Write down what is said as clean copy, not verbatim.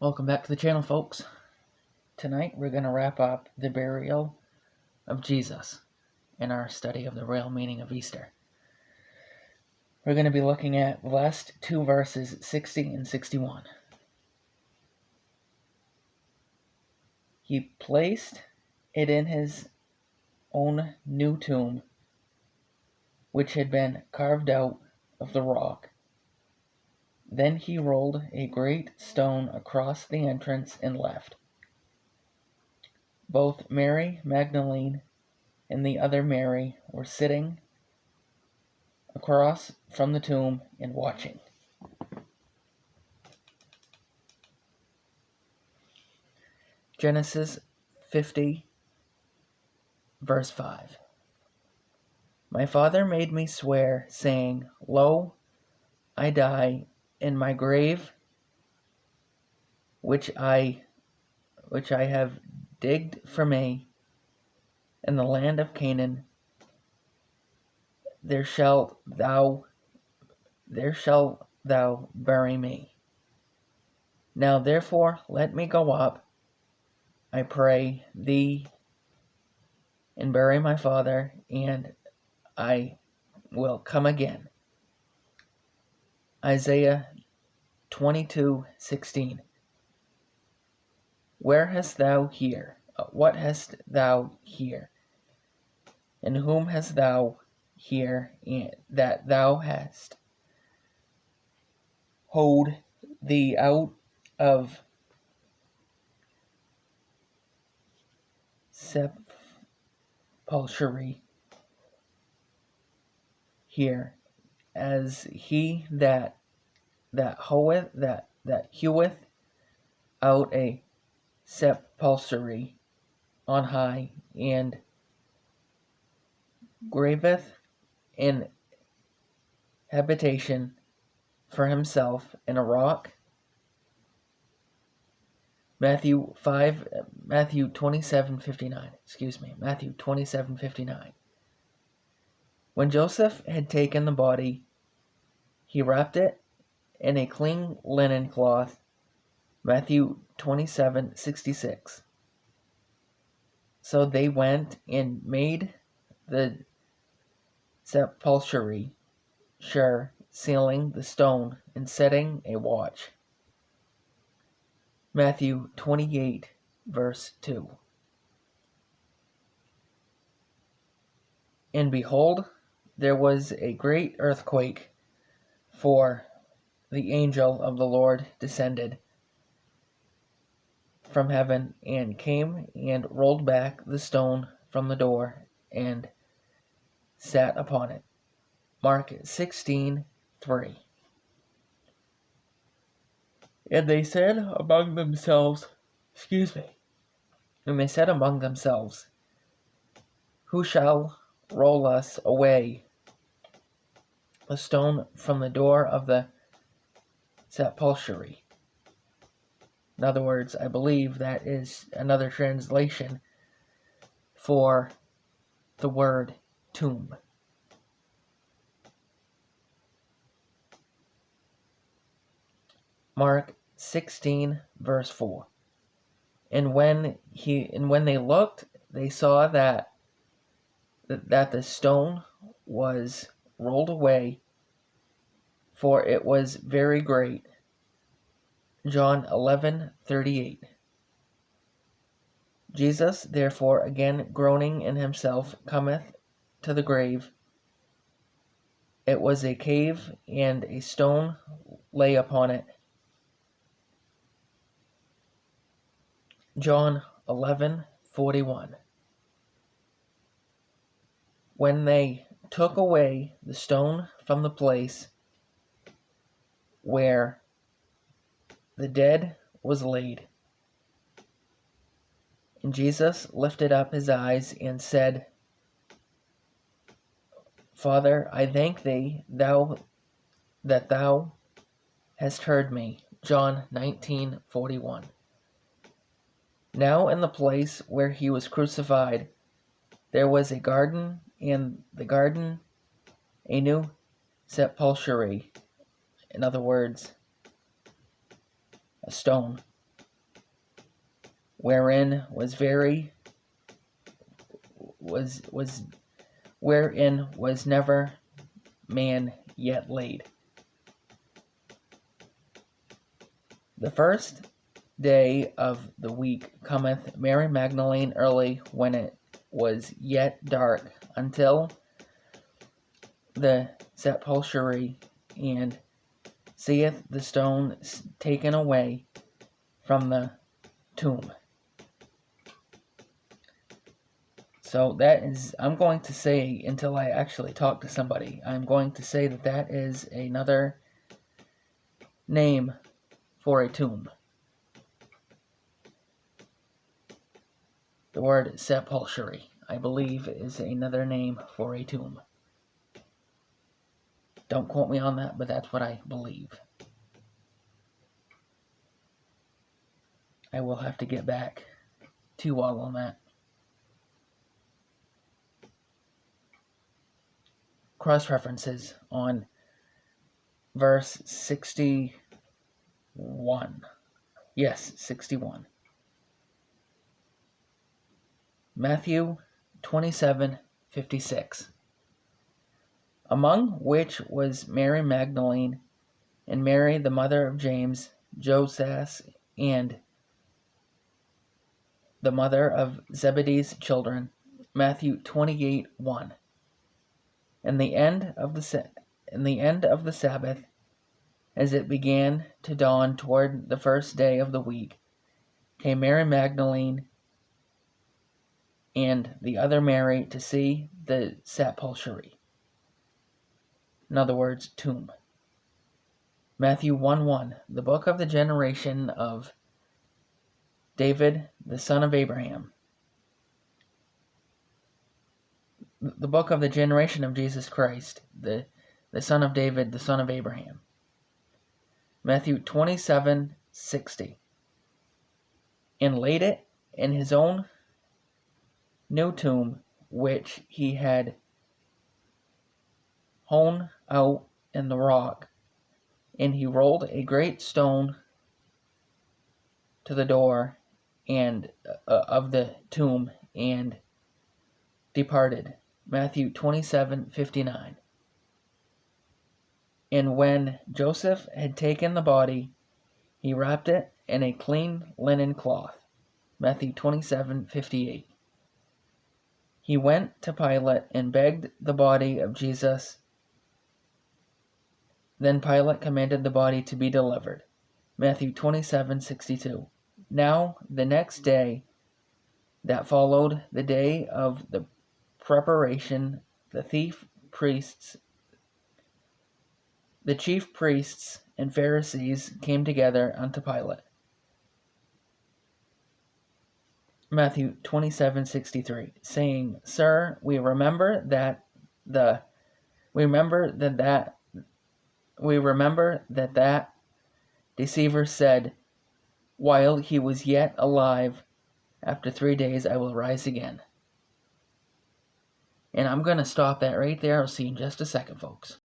Welcome back to the channel, folks. Tonight we're going to wrap up the burial of Jesus in our study of the real meaning of Easter. We're going to be looking at the last two verses, 60 and 61. He placed it in his own new tomb, which had been carved out of the rock. Then he rolled a great stone across the entrance and left. Both Mary Magdalene and the other Mary were sitting across from the tomb and watching. Genesis 50, verse 5. My father made me swear, saying, Lo, I die in my grave, which I have digged for me in the land of Canaan. There shalt thou bury me. Now therefore let me go up, I pray thee, and bury my father, and I will come again. Isaiah 22:16. Where hast thou here? What hast thou here? And whom hast thou here, that thou hast hold thee out of sepulchre here, as he that heweth out a sepulchre on high, and graveth an habitation for himself in a rock. Matthew 27:59. When Joseph had taken the body, he wrapped it in a clean linen cloth. Matthew 27:66. So they went and made the sepulchre sure, sealing the stone and setting a watch. Matthew 28, verse 2. And behold, there was a great earthquake, for the angel of the Lord descended from heaven and came and rolled back the stone from the door and sat upon it. Mark 16:3. And they said among themselves, Who shall roll us away the stone from the door of the sepulchre? In other words, I believe that is another translation for the word tomb. Mark 16, verse 4. And when they looked, they saw that the stone was rolled away, for it was very great. John 11:38. Jesus, therefore, again groaning in himself, cometh to the grave. It was a cave, and a stone lay upon it. John 11:41. When they took away the stone from the place where the dead was laid, and Jesus lifted up his eyes and said, Father, I thank thee that thou hast heard me. John 19:41. Now in the place where he was crucified, there was a garden, and the garden a new sepulchre. In other words, a stone wherein was never man yet laid. The first day of the week cometh Mary Magdalene early, when it was yet dark, until the sepulchre, and seeth the stone taken away from the tomb. So that is, I'm going to say, until I actually talk to somebody, I'm going to say that is another name for a tomb. The word sepulchre, I believe, is another name for a tomb. Don't quote me on that, but that's what I believe. I will have to get back to you all on that. Cross references on verse 61. Yes, 61. Matthew 27:56. Among which was Mary Magdalene, and Mary the mother of James, Joseph, and the mother of Zebedee's children. Matthew 28:1. And the end of the Sabbath, as it began to dawn toward the first day of the week, came Mary Magdalene and the other Mary to see the sepulchre. In other words, tomb. Matthew 1:1. The book of the generation of David, the son of Abraham. The book of the generation of Jesus Christ, the son of David, the son of Abraham. Matthew 27:60. And laid it in his own new tomb, which he had hewn out in the rock. And he rolled a great stone to the door and of the tomb, and departed. Matthew 27:59. And when Joseph had taken the body, he wrapped it in a clean linen cloth. Matthew 27:58. He went to Pilate and begged the body of Jesus. Then Pilate commanded the body to be delivered. Matthew 27:62. Now the next day that followed the day of the preparation, the chief priests and Pharisees came together unto Pilate. Matthew 27:63, saying, Sir, we remember that deceiver said, while he was yet alive, after 3 days I will rise again. And I'm going to stop that right there. I'll see you in just a second, folks.